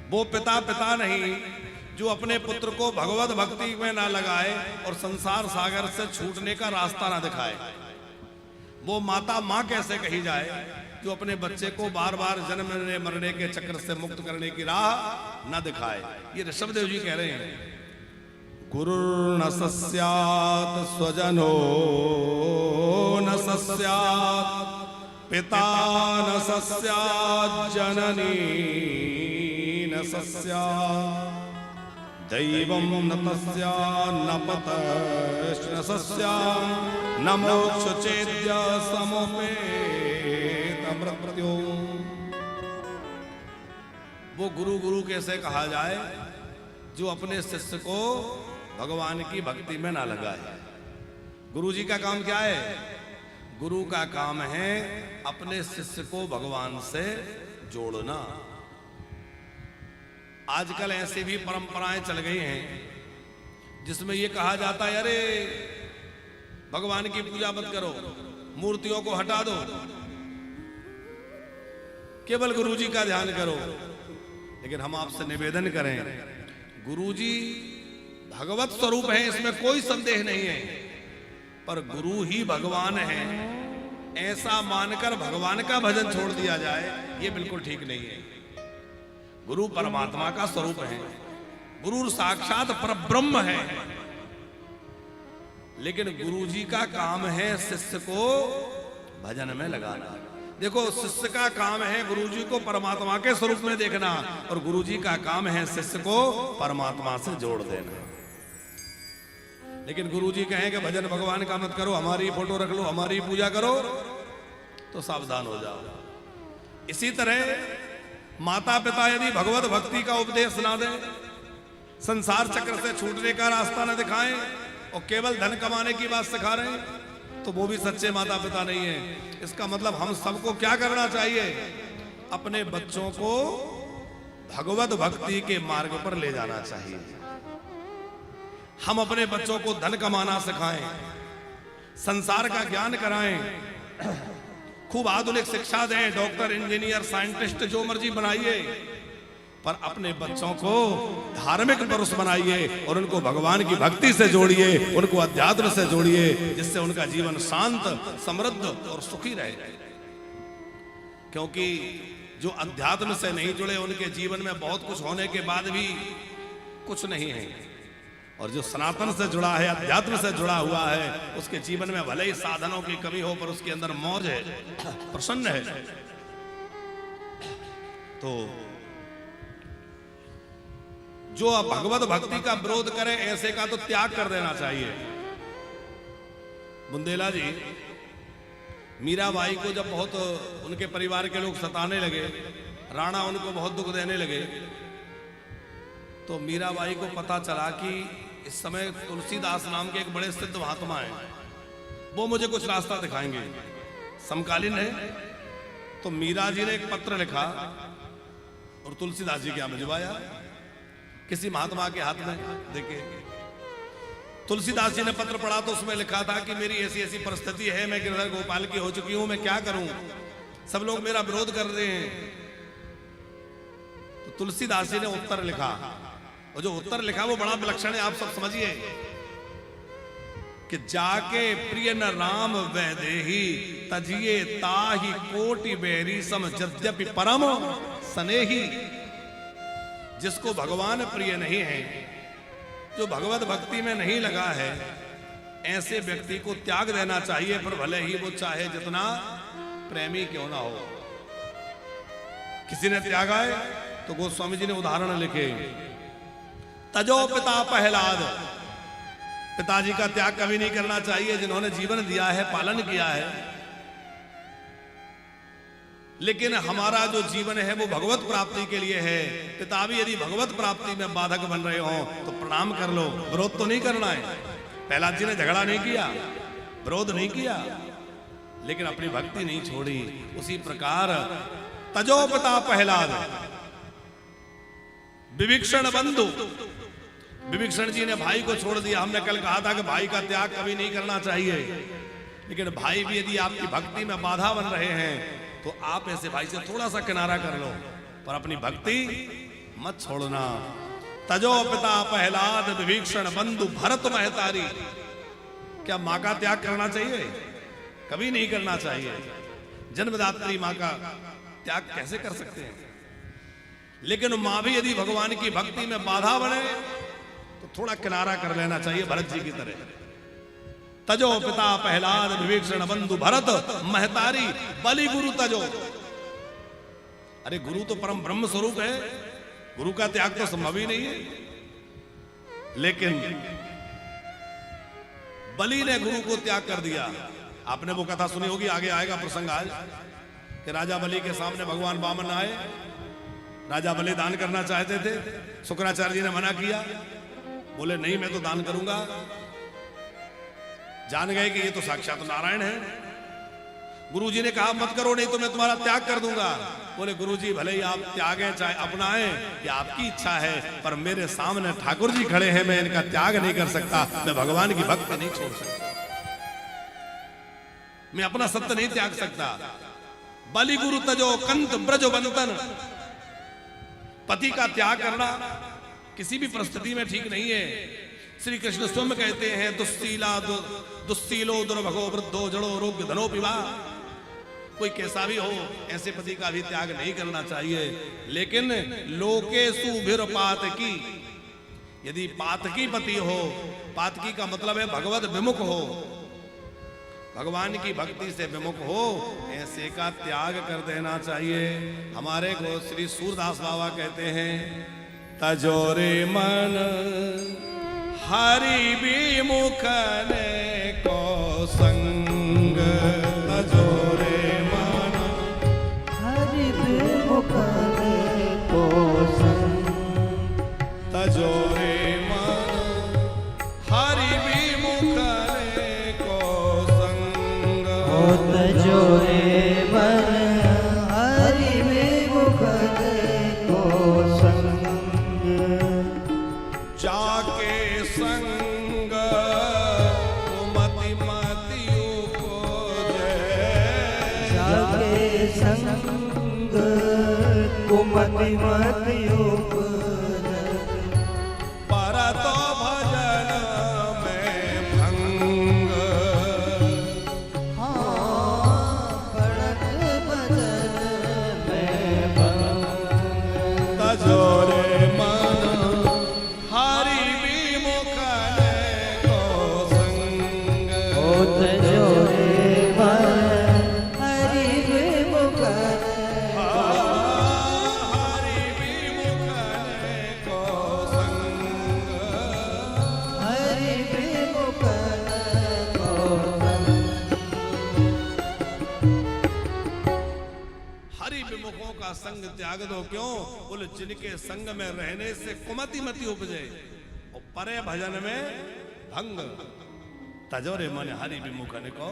वो पिता पिता नहीं जो अपने पुत्र को भगवत भक्ति में ना लगाए और संसार सागर से छूटने का रास्ता ना दिखाए। वो माता माँ कैसे कही जाए जो अपने बच्चे को बार बार जन्मने मरने के चक्र से मुक्त करने की राह न दिखाए। ये ऋषभदेव जी कह रहे हैं, गुरुर्न सस्यात् स्वजनो न सस्यात् पिता न सस्यात् जननी न सस्यात् दैवं न तस्या न पतश्च न सस्या न मोक्ष चेद्य समुपेत मृत्यो। वो गुरु गुरु कैसे कहा जाए जो अपने शिष्य को भगवान की भक्ति में ना लगाए। गुरु जी का काम क्या है? गुरु का काम है अपने शिष्य को भगवान से जोड़ना। आजकल ऐसी भी परंपराएं चल गई हैं जिसमें यह कहा जाता है, अरे भगवान की पूजा मत करो, मूर्तियों को हटा दो, केवल गुरु जी का ध्यान करो। लेकिन हम आपसे निवेदन करें, गुरु जी भगवत स्वरूप है, इसमें कोई संदेह नहीं है, पर गुरु ही भगवान है ऐसा मानकर भगवान का भजन छोड़ दिया जाए, यह बिल्कुल ठीक नहीं है। गुरु परमात्मा का स्वरूप है, गुरु साक्षात परब्रह्म है, लेकिन गुरु जी का काम है शिष्य को भजन में लगाना। देखो, शिष्य का काम है गुरु जी को परमात्मा के स्वरूप में देखना, और गुरु जी का काम है शिष्य को परमात्मा से जोड़ देना। लेकिन गुरु जी कहें कि भजन भगवान का मत करो, हमारी फोटो रख लो, हमारी पूजा करो, तो सावधान हो जाओ। इसी तरह माता पिता यदि भगवत भक्ति का उपदेश ना दें, संसार चक्र से छूटने का रास्ता न दिखाएं और केवल धन कमाने की बात सिखा रहे हैं, तो वो भी सच्चे माता पिता नहीं है। इसका मतलब हम सबको क्या करना चाहिए? अपने बच्चों को भगवत भक्ति के मार्ग पर ले जाना चाहिए। हम अपने बच्चों को धन कमाना सिखाएं, संसार का ज्ञान कराएं, खूब आधुनिक शिक्षा दें, डॉक्टर इंजीनियर साइंटिस्ट जो मर्जी बनाइए, पर अपने बच्चों को धार्मिक पुरुष बनाइए और उनको भगवान की भक्ति से जोड़िए, उनको अध्यात्म से जोड़िए, जिससे उनका जीवन शांत, समृद्ध और सुखी रहे। क्योंकि जो अध्यात्म से नहीं जुड़े उनके जीवन में बहुत कुछ होने के बाद भी कुछ नहीं है, और जो सनातन से जुड़ा है, अध्यात्म से जुड़ा हुआ है, उसके जीवन में भले ही साधनों की कमी हो पर उसके अंदर मौज है, प्रसन्न है। तो जो भगवत भक्ति का विरोध करे ऐसे का तो त्याग कर देना चाहिए। बुंदेला जी मीराबाई को जब बहुत उनके परिवार के लोग सताने लगे, राणा उनको बहुत दुख देने लगे, तो मीराबाई को पता चला कि इस समय तुलसीदास नाम के एक बड़े सिद्ध महात्मा हैं, वो मुझे कुछ रास्ता दिखाएंगे, समकालीन है। तो मीरा जी ने एक पत्र लिखा और तुलसीदास जी क्या भिजवाया किसी महात्मा के हाथ में। देखिए, तुलसीदास जी ने पत्र पढ़ा तो उसमें लिखा था कि मेरी ऐसी ऐसी परिस्थिति है, मैं गिरधर गोपाल की हो चुकी हूं, मैं क्या करूं, सब लोग मेरा विरोध कर रहे हैं। तो तुलसीदास जी ने उत्तर लिखा, और जो उत्तर लिखा वो बड़ा विलक्षण है, आप सब समझिए कि जाके प्रिय न राम वैदेही तजिए ताहि कोटि बेरी सम यद्यपि परम स्नेही। जिसको भगवान प्रिय नहीं है, जो भगवत भक्ति में नहीं लगा है, ऐसे व्यक्ति को त्याग देना चाहिए, पर भले ही वो चाहे जितना प्रेमी क्यों ना हो। किसी ने त्यागा है तो गोस्वामी जी ने उदाहरण लिखे, तजो पिता प्रहलाद, पिताजी का त्याग कभी नहीं करना चाहिए, जिन्होंने जीवन दिया है, पालन किया है। लेकिन हमारा जो जीवन है वो भगवत प्राप्ति के लिए है। पिता भी यदि भगवत प्राप्ति में बाधक बन रहे हो तो प्रणाम कर लो, विरोध तो नहीं करना है। प्रहलाद जी ने झगड़ा नहीं किया, विरोध नहीं किया, लेकिन अपनी भक्ति नहीं छोड़ी। उसी प्रकार तजो पिता प्रहलाद, विभीषण बंधु, विभीषण जी ने भाई को छोड़ दिया। हमने कल कहा था कि भाई का त्याग कभी नहीं करना चाहिए, लेकिन भाई भी यदि आपकी भक्ति में बाधा बन रहे हैं तो आप ऐसे भाई से थोड़ा सा किनारा कर लो, पर अपनी भक्ति मत छोड़ना। तजो पिता प्रहलाद विभीषण बंधु भरत महतारी। क्या मां का त्याग करना चाहिए? कभी नहीं करना चाहिए। जन्मदात्री मां का त्याग कैसे कर सकते हैं? लेकिन मां भी यदि भगवान की भक्ति में बाधा बने तो थोड़ा किनारा कर लेना चाहिए, भरत जी की तरह। तजो पिता प्रहलाद विभीषण बंधु भरत महतारी बलि गुरु तजो। अरे गुरु तो परम ब्रह्म स्वरूप है, गुरु का त्याग तो संभव ही नहीं है। लेकिन बलि ने गुरु को त्याग कर दिया। आपने वो कथा सुनी होगी, आगे आएगा प्रसंग आज, कि राजा बलि के सामने भगवान वामन आए। राजा बलि दान करना चाहते थे, शुक्राचार्य जी ने मना किया। बोले नहीं, मैं तो दान करूंगा। जान गए कि ये तो साक्षात नारायण है। गुरुजी ने कहा मत करो, नहीं तो मैं तुम्हारा त्याग कर दूंगा। बोले गुरुजी भले ही आप त्यागें चाहे अपनाएं, ये आपकी इच्छा है, पर मेरे सामने ठाकुर जी खड़े हैं, मैं इनका त्याग नहीं कर सकता। मैं भगवान की भक्ति नहीं छोड़ सकता, मैं अपना सत्य नहीं त्याग सकता। बलि गुरु तजो कंत ब्रज बंतन। पति का त्याग करना किसी भी परिस्थिति में ठीक नहीं है। श्री कृष्ण स्वयं कहते हैं दुस्सीलो दुर्भगो वृद्धो जड़ो रोग्य धनो पिबा। कोई कैसा भी हो, ऐसे पति का भी त्याग नहीं करना चाहिए। लेकिन लोकेषु भिर पातकी, यदि पातकी पति हो, पातकी का मतलब है भगवत विमुख हो, भगवान की भक्ति से विमुख हो, ऐसे का त्याग कर देना चाहिए। हमारे को श्री सूरदास बाबा कहते हैं तजोरे मन हरि विमुख ने को संग। तजोरे मन हरि विमुख ने को संग। तजोरे मन हरि विमुख ने को संग। तजोरे मन हरि विमुख ने को संग। जाके संग कुमति मति उपजे। जाके संग कुमति मति उपजे। परतो भजन में भंग। पड़त भजन में भंग। तजोरे मन हरि विमुख ने को संग। तजोरे मन हरि विमुख हरि विमुख ने को संग। हरि विमुख को हरि विमुखों का संग त्याग दो। क्यों? बोले जिनके संग में रहने से कुमति मति उपजे और परे भजन में भंग। तजोरे मन हरि विमुख ने को